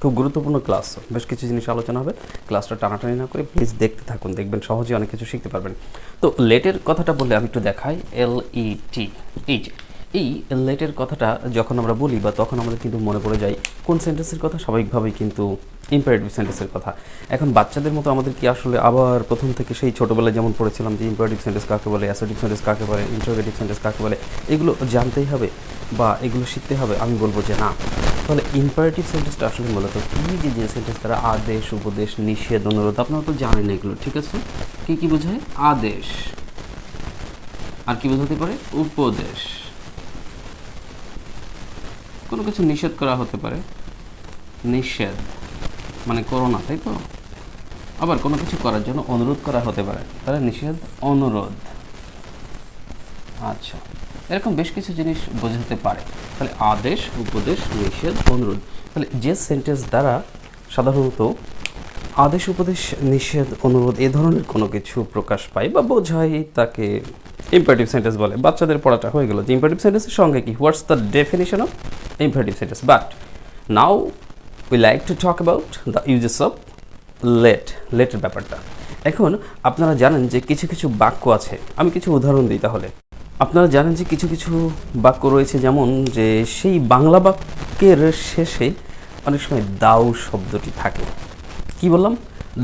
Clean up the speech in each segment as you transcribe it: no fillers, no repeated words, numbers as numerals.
খুব গুরুত্বপূর্ণ ক্লাস, বেশ কিছু জিনিস আলোচনা হবে। ক্লাসটা টানাটানি না করে প্লিজ দেখতে থাকুন, দেখবেন সহজে অনেক কিছু শিখতে পারবেন। তো লেটের কথাটা বললে আমি একটু দেখাই, LET, এই লেটের কথাটা যখন আমরা বলি বা তখন আমাদের কিন্তু মনে পড়ে যায় কোন সেন্টেন্সের কথা? স্বাভাবিকভাবেই কিন্তু ইম্পারেটিভ সেন্টেন্সের কথা। এখন বাচ্চাদের মতো আমাদের কি আসলে আবার প্রথম থেকে সেই ছোটোবেলায় যেমন পড়েছিলাম যে ইম্পারেটিভ সেন্টেন্স কাকে বলে, অ্যাসার্টিভ সেন্টেন্স কাকে বলে, ইন্টারোগেটিভ সেন্টেন্স কাকে বলে, এগুলো জানতেই হবে বা এগুলো শিখতে হবে? আমি বলবো যে না। তাহলে ইম্পারেটিভ সেন্টেন্সটা আসলে মূলত কী, যে সেন্টেন্স দ্বারা আদেশ, উপদেশ, নিষেধ, অনুরোধ, আপনারা তো জানেন এগুলো, ঠিক আছে? কী বোঝায়? আদেশ, আর কি বোঝাতে পারে? উপদেশ। কোনো কিছু নিষেধ করা হতে পারে, নিষেধ মানে করো না, তাই তো? আবার কোনো কিছু করার জন্য অনুরোধ করা হতে পারে, তাহলে নিষেধ, অনুরোধ। আচ্ছা, এরকম বেশ কিছু জিনিস বোঝাতে পারে। তাহলে আদেশ, উপদেশ, নিষেধ, অনুরোধ। তাহলে যে সেন্টেন্স দ্বারা সাধারণত আদেশ, উপদেশ, নিষেধ, অনুরোধ এ ধরনের কোনো কিছু প্রকাশ পায় বা বোঝায় তাকে ইম্পারেটিভ সেন্টেন্স বলে। বাচ্চাদের পড়াটা হয়ে গেল যে ইম্পারেটিভ সেন্টেন্সের সঙ্গে কি, what's the definition of imperative sentence. But now we like to talk about the uses of লেটের ব্যাপারটা। এখন আপনারা জানেন যে কিছু কিছু বাক্য আছে, আমি কিছু উদাহরণ দিই তাহলে। আপনারা জানেন যে কিছু কিছু বাক্য রয়েছে, যেমন যে সেই বাংলা বাক্যের শেষে অনেক সময় দাও শব্দটি থাকে। কি বললাম?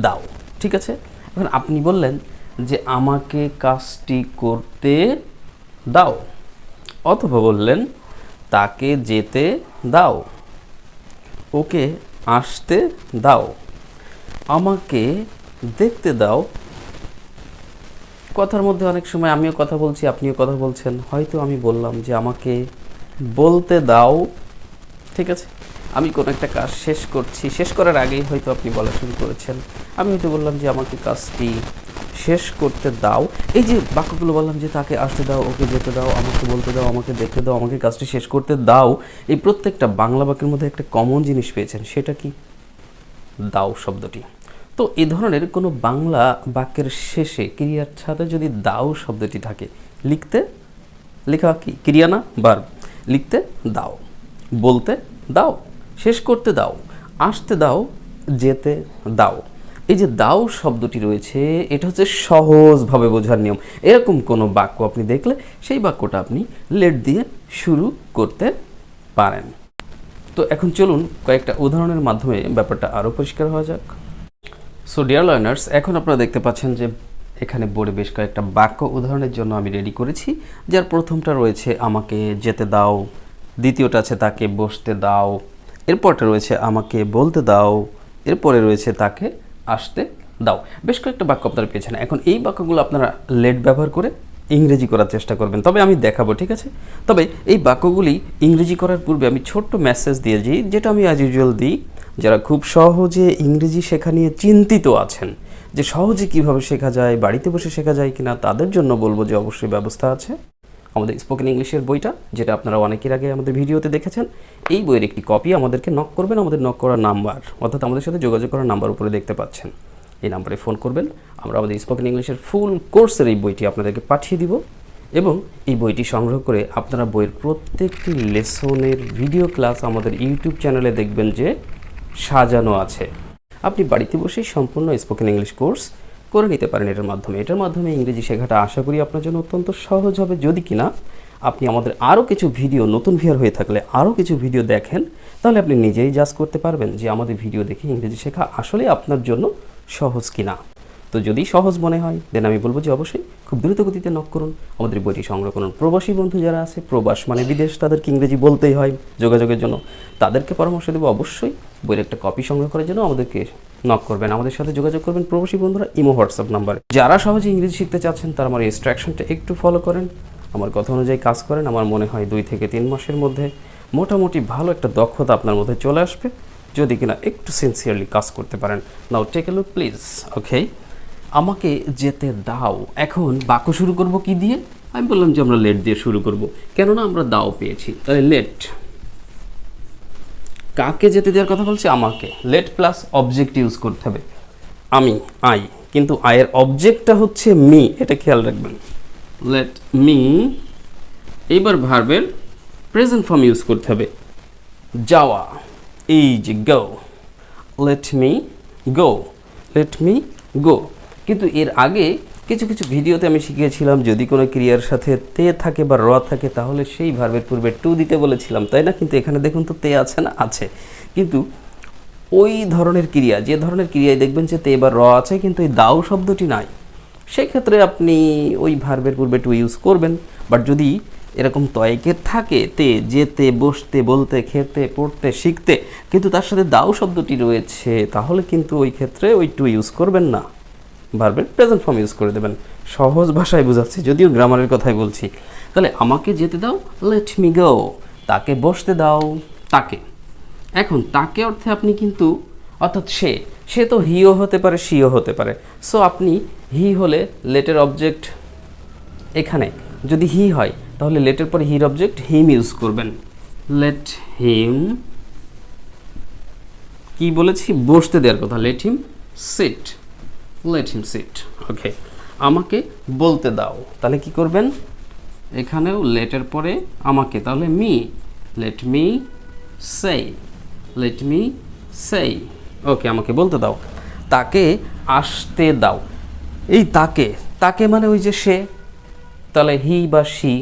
দাও, ঠিক আছে? এখন আপনি বললেন যে আমাকে কাজটি করতে দাও, অথবা বললেন তাকে যেতে দাও, ওকে আসতে দাও, আমাকে দেখতে দাও। কথার মধ্যে অনেক সময় আমিও কথা বলছি, আপনিও কথা বলছেন। হয়তো আমি বললাম যে আমাকে বলতে দাও, ঠিক আছে? আমি কোনো একটা কাজ শেষ করছি, শেষ করার আগেই হয়তো আপনি বলা শুরু করেছেন। আমি হয়তো বললাম যে আমাকে কাজটি শেষ করতে দাও। এই যে বাক্যগুলো বললাম যে তাকে আসতে দাও, ওকে যেতে দাও, আমাকে বলতে দাও, আমাকে দেখতে দাও, আমাকে কাজটি শেষ করতে দাও, এই প্রত্যেকটা বাংলা বাক্যের মধ্যে একটা কমন জিনিস পেয়েছেন, সেটা কি? দাও শব্দটি। তো এই ধরনের কোনো বাংলা বাক্যের শেষে ক্রিয়ার সাথে যদি দাও শব্দটি থাকে, লেখা কি ক্রিয়া না ভার্ব? লিখতে দাও, বলতে দাও, শেষ করতে দাও, আসতে দাও, যেতে দাও। এই যে দাও শব্দটি রয়েছে, এটা হচ্ছে সহজভাবে বোঝার নিয়ম। এরকম কোনো বাক্য আপনি দেখলে সেই বাক্যটা আপনি লেট দিয়ে শুরু করতে পারেন। তো এখন চলুন কয়েকটা উদাহরণের মাধ্যমে ব্যাপারটা আরও পরিষ্কার হওয়া যাক। সো ডিয়ার লার্নার্স, এখন আপনারা দেখতে পাচ্ছেন যে এখানে বোর্ডে বেশ কয়েকটা বাক্য উদাহরণের জন্য আমি রেডি করেছি। যার প্রথমটা রয়েছে আমাকে যেতে দাও, দ্বিতীয়টা আছে তাকে বসতে দাও, এরপরটা রয়েছে আমাকে বলতে দাও, এরপরে রয়েছে তাকে আসতে দাও। বেশ কয়েকটা বাক্য আপনারা পেয়েছেন। এখন এই বাক্যগুলো আপনারা লেট ব্যবহার করে ইংরেজি করার চেষ্টা করবেন, তবে আমি দেখাবো, ঠিক আছে? তবে এই বাক্যগুলি ইংরেজি করার পূর্বে আমি ছোট্ট মেসেজ দিয়ে দিই, যেটা আমি অ্যাজ ইউজুয়াল দিই। যারা খুব সহজে ইংরেজি শেখা নিয়ে চিন্তিত আছেন যে সহজে কিভাবে শেখা যায়, বাড়িতে বসে শেখা যায় কিনা, তাদের জন্য বলবো যে অবশ্যই ব্যবস্থা আছে। আমাদের স্পোকেন ইংলিশের বইটা, যেটা আপনারা অনেকের আগে আমাদের ভিডিওতে দেখেছেন, এই বইয়ের একটি কপি আমাদেরকে নক করবেন। আমাদের নক করার নাম্বার, অর্থাৎ আমাদের সাথে যোগাযোগ করার নাম্বার উপরে দেখতে পাচ্ছেন, এই নাম্বারে ফোন করবেন। আমরা আমাদের স্পোকেন ইংলিশের ফুল কোর্সের এই বইটি আপনাদেরকে পাঠিয়ে দিব, এবং এই বইটি সংগ্রহ করে আপনারা বইয়ের প্রত্যেকটি লেসনের ভিডিও ক্লাস আমাদের ইউটিউব চ্যানেলে দেখবেন যে সাজানো আছে। আপনি বাড়িতে বসেই সম্পূর্ণ স্পোকেন ইংলিশ কোর্স করে নিতে পারেন এটার মাধ্যমে ইংরেজি শেখাটা আশা করি আপনার জন্য অত্যন্ত সহজ হবে। যদি কিনা আপনি আমাদের আরও কিছু ভিডিও, নতুন ভিউয়ার হয়ে থাকলে আরও কিছু ভিডিও দেখেন, তাহলে আপনি নিজেই জাজ করতে পারবেন যে আমাদের ভিডিও দেখে ইংরেজি শেখা আসলে আপনার জন্য সহজ কিনা। তো যদি সহজ মনে হয় দেন আমি বলবো যে অবশ্যই খুব দ্রুত গতিতে নক করুন, আমাদের বইটি সংগ্রহ করুন। প্রবাসী বন্ধু যারা আছে, প্রবাস মানে বিদেশ, তাদেরকে ইংরেজি বলতেই হয় যোগাযোগের জন্য, তাদেরকে পরামর্শ দেবো অবশ্যই বইয়ের একটা কপি সংগ্রহ করার জন্য আমাদেরকে নক করবেন, আমাদের সাথে যোগাযোগ করবেন প্রবাসী বন্ধুরা ইমো হোয়াটসঅ্যাপ নাম্বারে। যারা সহজে ইংরেজি শিখতে চাচ্ছেন তারা আমার ইনস্ট্রাকশনটা একটু ফলো করেন, আমার কথা অনুযায়ী কাজ করেন। আমার মনে হয় 2 থেকে 3 মাসের মধ্যে মোটামুটি ভালো একটা দক্ষতা আপনার মধ্যে চলে আসবে, যদি কিনা একটু সিনসিয়ারলি কাজ করতে পারেন। নাও টেক এ লুক প্লিজ। ওকে, আমাকে যেতে দাও। এখন বাক্য শুরু করব কি দিয়ে? আমি বললাম যে আমরা লেট দিয়ে শুরু করব, কেননা আমরা দাও পেয়েছি। তাহলে লেট, কাকে যেতে দেওয়ার কথা বলছি? আমাকে। লেট প্লাস অবজেক্ট ইউজ করতে হবে, আমি, আই, কিন্তু আয়ের অবজেক্টটা হচ্ছে মি, এটা খেয়াল রাখবেন। Let me. এইবার ভার্বের প্রেজেন্ট ফর্ম ইউজ করতে হবে, যাওয়া, এই যে go. Let me go, let me go. কিন্তু এর আগে কিছু কিছু ভিডিওতে আমি শিখিয়েছিলাম যদি কোনো ক্রিয়ার সাথে তে থাকে বা র থাকে তাহলে সেই ভার্বের পূর্বে টু দিতে বলেছিলাম, তাই না? কিন্তু এখানে দেখুন তো তে আছে না? আছে। কিন্তু ওই ধরনের ক্রিয়া, যে ধরনের ক্রিয়ায় দেখবেন যে তে বা র আছে কিন্তু এই দাও শব্দটি নাই, সেক্ষেত্রে আপনি ওই ভার্বের পূর্বে টু ইউজ করবেন। বাট যদি এরকম তয়কে থাকে তে, যেতে, বসতে, বলতে, খেতে, পড়তে, শিখতে, কিন্তু তার সাথে দাও শব্দটি রয়েছে, তাহলে কিন্তু ওই ক্ষেত্রে ওই টু ইউজ করবেন না, ভার্বের প্রেজেন্ট ফর্ম ইউজ করে দেবেন। সহজ ভাষায় বোঝাচ্ছি, যদিও গ্রামারের কথাই বলছি। তাহলে আমাকে যেতে দাও, লেট মি গো। তাকে বসতে দাও, তাকে। এখন তাকে অর্থে আপনি কিন্তু, অর্থাৎ সে তো হিও হতে পারে, শিও হতে পারে। সো আপনি হি হলে লেটের অবজেক্ট এখানে যদি হি হয় তাহলে লেটের পরে হির অবজেক্ট হিম ইউজ করবেন। লেট হিম, কি বলেছি? বসতে দেওয়ার কথা। Let him sit, let him sit. Okay, আমাকে বলতে দাও, তাহলে কি করবেন? এখানেও লেটের পরে আমাকে, তাহলে মি, লেট মি সেই, লেট মি সেই। ওকে, আমাকে বলতে দাও। তাকে আসতে দাও। এই তাকে, তাকে মানে ওই যে সে, তাহলে হি বা শি।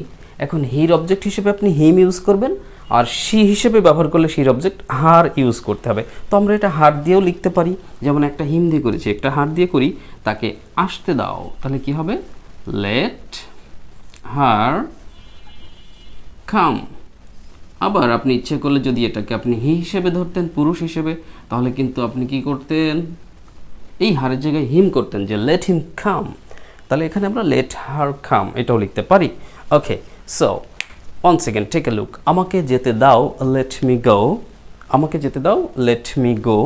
এখন হির অবজেক্ট হিসেবে আপনি হিম ইউজ করবেন, আর শি হিসেবে ব্যবহার করলে শির অবজেক্ট হার ইউজ করতে হবে। তো আমরা এটা হার দিয়েও লিখতে পারি, যেমন একটা হিম দিয়ে করেছি, একটা হার দিয়ে করি। তাকে আসতে দাও, তাহলে কি হবে? লেট হার কাম। আবার আপনি ইচ্ছে করলে যদি এটাকে আপনি হি হিসেবে ধরতেন, পুরুষ হিসেবে, তাহলে কিন্তু আপনি কি করতেন? এই হারের জায়গায় হিম করতেন, যে লেট হিম কাম। তাহলে এখানে আমরা লেট হার কাম এটাও লিখতে পারি। ওকে, so once again take a look. আমাকে যেতে দাও, let me go. আমাকে যেতে দাও, let me go.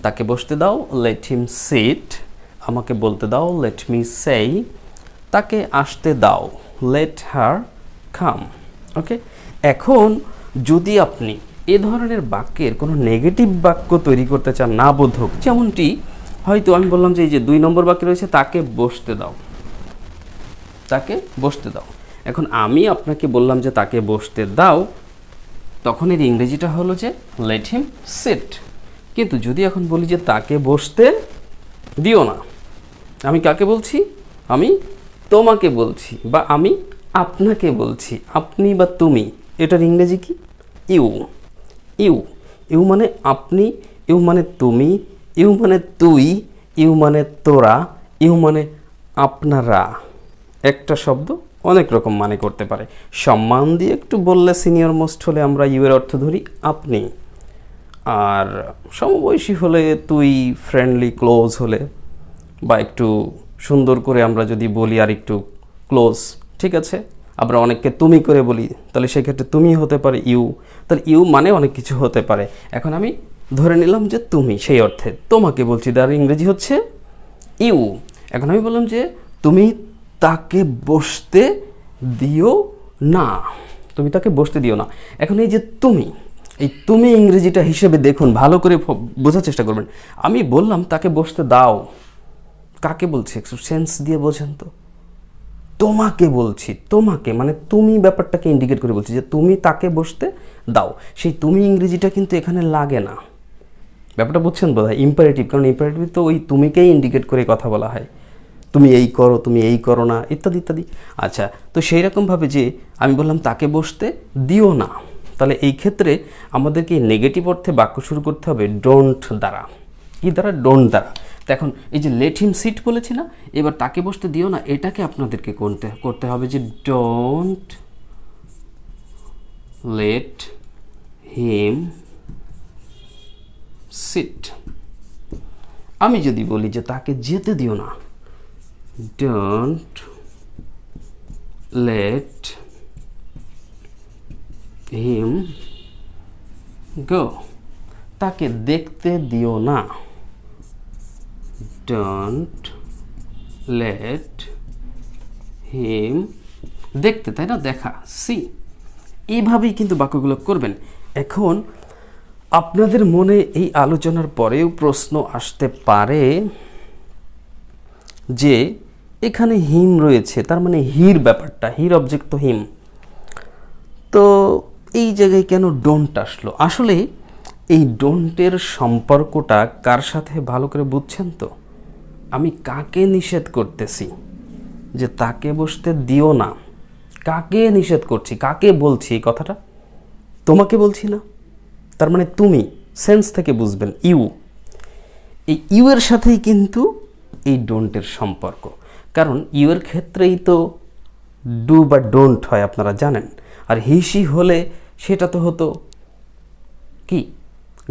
তাকে বসতে দাও, let him sit. আমাকে বলতে দাও, let me say. তাকে আসতে দাও, let her come. ওকে, এখন যদি আপনি এ ধরনের বাক্যের কোনো নেগেটিভ বাক্য তৈরি করতে চান, না বোধক, যেমনটি হয়তো আমি বললাম যে এই যে 2 নম্বর বাক্যে রয়েছে তাকে বসতে দাও, তাকে বসতে দাও। এখন আমি আপনাকে বললাম যে তাকে বসতে দাও, তখন এর ইংরেজিটা হলো যে লেট হিম সিট। কিন্তু যদি এখন বলি যে তাকে বসতে দিও না, আমি কাকে বলছি? আমি তোমাকে বলছি, বা আমি আপনাকে বলছি, আপনি বা তুমি। এটার ইংরেজি কি? ইউ। ইউ, ইউ মানে আপনি, ইউ মানে তুমি, ইউ মানে তুই, ইউ মানে তোরা, ইউ মানে আপনারা। একটা শব্দ অনেক রকম মানে করতে পারে। সম্মান দিয়ে একটু বললে, সিনিয়র মোস্ট হলে আমরা ইউ এর অর্থ ধরি আপনি, আর সমবয়সী হলে তুই, ফ্রেন্ডলি ক্লোজ হলে, বা একটু সুন্দর করে আমরা যদি বলি আর একটু ক্লোজ, ঠিক আছে, আমরা অনেককে তুমি করে বলি, তাহলে সেক্ষেত্রে তুমি হতে পারে ইউ। তাহলে ইউ মানে অনেক কিছু হতে পারে। এখন আমি ধরে নিলাম যে তুমি, সেই অর্থে তোমাকে বলছি, তার ইংরেজি হচ্ছে ইউ। এখন আমি বললাম যে তুমি তাকে বসতে দিও না, তুমি তাকে বসতে দিও না। এখন এই যে তুমি, এই তুমি ইংরেজিটা হিসেবে দেখুন, ভালো করে বোঝার চেষ্টা করবেন। আমি বললাম তাকে বসতে দাও, কাকে বলছি? একটু সেন্স দিয়ে বোঝেন তো। তোমাকে বলছি, তোমাকে মানে তুমি ব্যাপারটাকে ইন্ডিকেট করে বলছি যে তুমি তাকে বসতে দাও। সেই তুমি ইংরেজিটা কিন্তু এখানে লাগে না। ব্যাপারটা বুঝছেন বোধহয়? ইম্পারেটিভ, কারণ ইম্পারেটিভ তো ওই তুমিকেই ইন্ডিকেট করে কথা বলা হয়, তুমি এই করো, তুমি এই করো না, ইত্যাদি ইত্যাদি। আচ্ছা, তো সেই রকমভাবে যে আমি বললাম তাকে বসতে দিও না, তাহলে এই ক্ষেত্রে আমাদেরকে নেগেটিভ অর্থে বাক্য শুরু করতে হবে ডোন্ট দ্বারা। কি দ্বারা? ডোন্ট দ্বারা। তো এখন এই যে লেট হিম সিট বলেছি না, এবার তাকে বসতে দিও না, এটাকে আপনাদেরকে করতে হবে যে ডোন্ট লেট হিম সিট। আমি যদি বলি যে তাকে যেতে দিও না, don't let him go. তাকে দেখতে দিও না, don't let him দেখতে, তাই না, দেখা, সি। এইভাবেই কিন্তু বাক্যগুলো করবেন। এখন আপনাদের মনে এই আলোচনার পরেও প্রশ্ন আসতে পারে যে এখানে হিম রয়েছে, তার মানে হির ব্যাপারটা, হির অবজেক্ট তো হিম, তো এই জায়গায় কেন ডোন্ট আসলো? আসলে এই ডোন্টের সম্পর্কটা কার সাথে ভালো করে বুঝছেন তো? আমি কাকে নিষেধ করতেছি যে তাকে বসতে দিও না? কাকে নিষেধ করছি, কাকে বলছি এই কথাটা? তোমাকে বলছি না। তার মানে তুমি সেন্স থেকে বুঝবেন, এই ইউ এর সাথেই কিন্তু এই ডোন্টের সম্পর্ক। কারণ ইউ এর ক্ষেত্রেই তো ডু বা ডোন্ট হয়, আপনারা জানেন। আর হিসি হলে সেটা তো হতো কি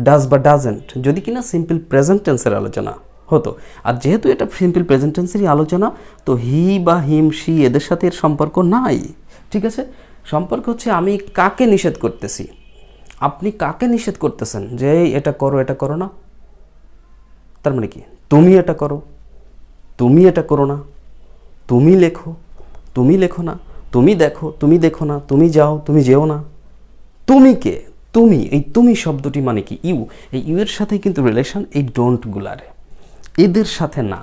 ডাজ বা ডাজেন্ট, যদি কিনা সিম্পল প্রেজেন্ট টেন্সের আলোচনা হতো। আর যেহেতু এটা সিম্পল প্রেজেন্ট টেন্সেরই আলোচনা, তো হি বা হিম সি এদের সাথে এর সম্পর্ক নাই। ঠিক আছে, সম্পর্ক হচ্ছে আমি কাকে নিষেধ করতেছি। আপনি কাকে নিষেধ করতেছেন যে এটা করো, এটা করো না? তার মানে কি তুমি এটা করো, তুমি এটা করো না, তুমি লেখো, তুমি লেখো না, তুমি দেখো, তুমি দেখো না, তুমি যাও, তুমি যেও না। তুমি কে? তুমি, এই তুমি শব্দটি মানে কি ইউ। এই ইউ এর সাথে কিন্তু রিলেশন এই ডোন্টগুলারে, এদের সাথে না।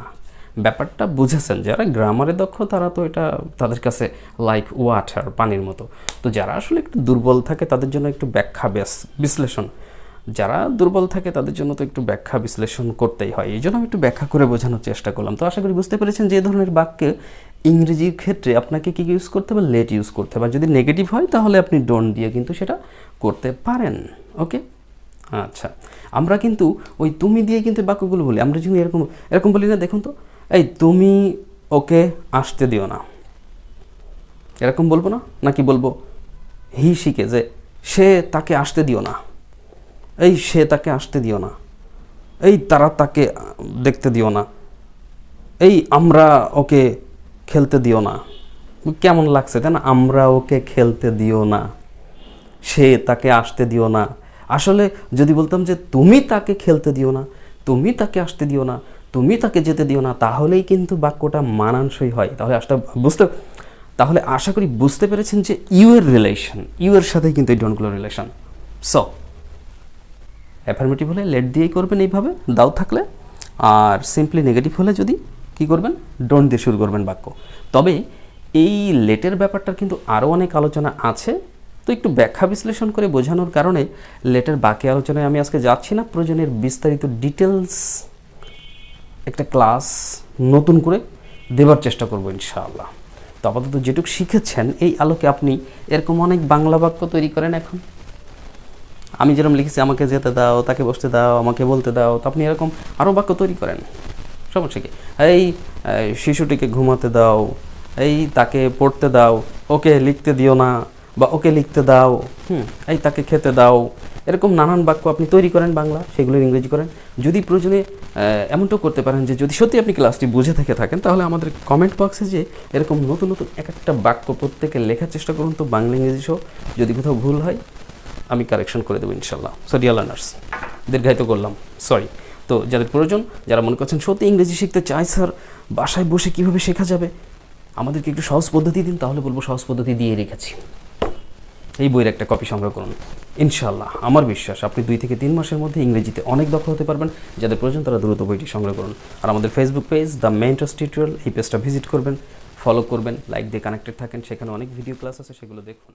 ব্যাপারটা বুঝেছেন? যারা গ্রামারে দক্ষ তারা তো এটা তাদের কাছে লাইক ওয়াটার, পানির মতো। তো যারা আসলে একটু দুর্বল থাকে তাদের জন্য একটু ব্যাখ্যা বিশ্লেষণ, যারা দুর্বল থাকে তাদের জন্য তো একটু ব্যাখ্যা বিশ্লেষণ করতেই হয়। এই জন্য আমি একটু ব্যাখ্যা করে বোঝানোর চেষ্টা করলাম। তো আশা করি বুঝতে পেরেছেন যে এই ধরনের বাক্যে ইংরেজির ক্ষেত্রে আপনাকে কি ইউজ করতে হবে? লেট ইউজ করতে হবে। যদি নেগেটিভ হয় তাহলে আপনি ডোন্ট দিয়ে কিন্তু সেটা করতে পারেন। ওকে, আচ্ছা। আমরা কিন্তু ওই তুমি দিয়ে কিন্তু বাক্যগুলো বলি। আমরা যদি এরকম এরকম বলি না, দেখুন তো, এই তুমি ওকে আসতে দিও না, এরকম বলবো না? নাকি বলবো হি শিখে যে সে তাকে আসতে দিও না, এই সে তাকে আসতে দিও না, এই তারা তাকে দেখতে দিও না, এই আমরা ওকে খেলতে দিও না। কেমন লাগছে তাই না? আমরা ওকে খেলতে দিও না, সে তাকে আসতে দিও না। আসলে যদি বলতাম যে তুমি তাকে খেলতে দিও না, তুমি তাকে আসতে দিও না, তুমি তাকে যেতে দিও না, তাহলেই কিন্তু বাক্যটা মানানসই হয়। তাহলে আশা করি বুঝতে পেরেছেন যে ইউ এর রিলেশন, ইউ এর সাথেই কিন্তু এই ডোন্টগুলোর রিলেশন। সো অ্যাফার্মেটিভ হলে লেট দিয়েই করবেন এইভাবে দাও থাকলে, আর সিম্পলি নেগেটিভ হলে যদি কি করবেন, ডোন্ট দিয়ে শুরু করবেন বাক্য। তবে এই লেটের ব্যাপারটার কিন্তু আরও অনেক আলোচনা আছে, তো একটু ব্যাখ্যা বিশ্লেষণ করে বোঝানোর কারণে লেটের বাকি আলোচনায় আমি আজকে যাচ্ছি না। প্রয়োজনের বিস্তারিত ডিটেলস একটা ক্লাস নতুন করে দেবার চেষ্টা করব ইনশাআল্লাহ। তো আপাতত যেটুকু শিখেছেন এই আলোকে আপনি এরকম অনেক বাংলা বাক্য তৈরি করেন। এখন আমি যেরকম লিখেছি, আমাকে যেতে দাও, তাকে বসতে দাও, আমাকে বলতে দাও, তো আপনি এরকম আরও বাক্য তৈরি করেন। সমস্যা কি? এই শিশুটিকে ঘুমাতে দাও, এই তাকে পড়তে দাও, ওকে লিখতে দিও না, বা ওকে লিখতে দাও, এই তাকে খেতে দাও, এরকম নানান বাক্য আপনি তৈরি করেন বাংলা, সেগুলো ইংরেজি করেন। যদি প্রয়োজনে এমনটাও করতে পারেন যে যদি সত্যি আপনি ক্লাসটি বুঝে থেকে থাকেন, তাহলে আমাদের কমেন্ট বক্সে যে এরকম নতুন নতুন এক একটা বাক্য প্রত্যেকে লেখার চেষ্টা করুন, তো বাংলা ইংরেজি সহ। যদি কোথাও ভুল হয় আমি কারেকশন করে দেবো ইনশাল্লাহ। সো ডিয়ার লার্নার্স, দীর্ঘায়িত করলাম, সরি। তো যাদের প্রয়োজন, যারা মনে করছেন সত্যি ইংরেজি শিখতে চাই স্যার, বাসায় বসে কীভাবে শেখা যাবে, আমাদেরকে একটু সহজ পদ্ধতি দিন, তাহলে বলবো সহজ পদ্ধতি দিয়ে রেখেছি। এই বইয়ের একটা কপি সংগ্রহ করুন। ইনশাল্লাহ আমার বিশ্বাস আপনি 2 থেকে 3 মাসের মধ্যে ইংরেজিতে অনেক দক্ষ হতে পারবেন। যাদের প্রয়োজন তারা দ্রুত বইটি সংগ্রহ করুন। আর আমাদের Facebook page the mentors tutorial, এই পেজটা ভিজিট করবেন, ফলো করবেন, লাইক দিয়ে কানেক্টেড থাকেন। সেখানে অনেক ভিডিও ক্লাস আছে, সেগুলো দেখুন।